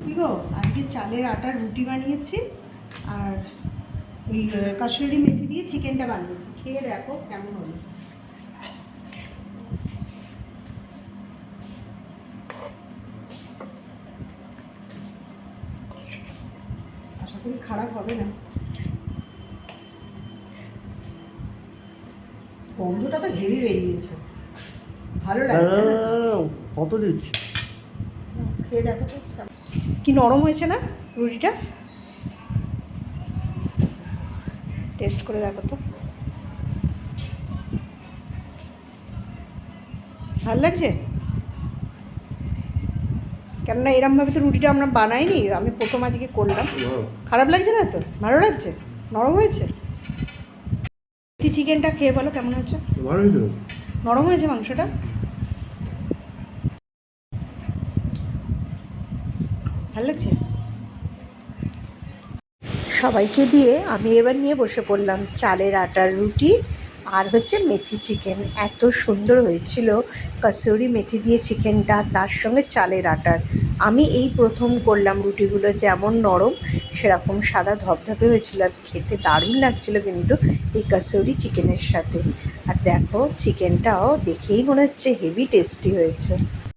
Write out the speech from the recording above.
কি গো, আজকে চালের আটার রুটি বানিয়েছি আর ওই কাসুরি মেথি দিয়ে চিকেনটা বানিয়েছি। খেয়ে দেখো কেমন হলো। আশা করি খারাপ হবে না। গন্ধটা তো হেভি বেরিয়েছে, ভালো লাগছে। কত দিচ্ছি, খেয়ে দেখো তো কি নরম হয়েছে না রুটিটা। টেস্ট করে দেখো তো, ভালো লাগছে। কেননা এরমভাবে তো রুটিটা আমরা বানাইনি, আমি প্রথম আজকে করলাম। খারাপ লাগছে না তো, ভালো লাগছে, নরম হয়েছে। চিকেনটা খেয়ে বলো কেমন হচ্ছে। নরম হয়েছে মাংসটা। ভালো লাগছে। সবাইকে দিয়ে আমি এবার নিয়ে বসে পড়লাম চালের আটার রুটি আর হচ্ছে মেথি চিকেন। এত সুন্দর হয়েছিল কসুরি মেথি দিয়ে চিকেনটা, তার সঙ্গে চালের আটার। আমি এই প্রথম করলাম রুটিগুলো, যেমন নরম সেরকম সাদা ধপধপে হয়েছিল আর খেতে দারুণ লাগছিল কিন্তু এই কসুরি চিকেনের সাথে। আর দেখো চিকেনটাও দেখেই মনে হচ্ছে হেভি টেস্টি হয়েছে।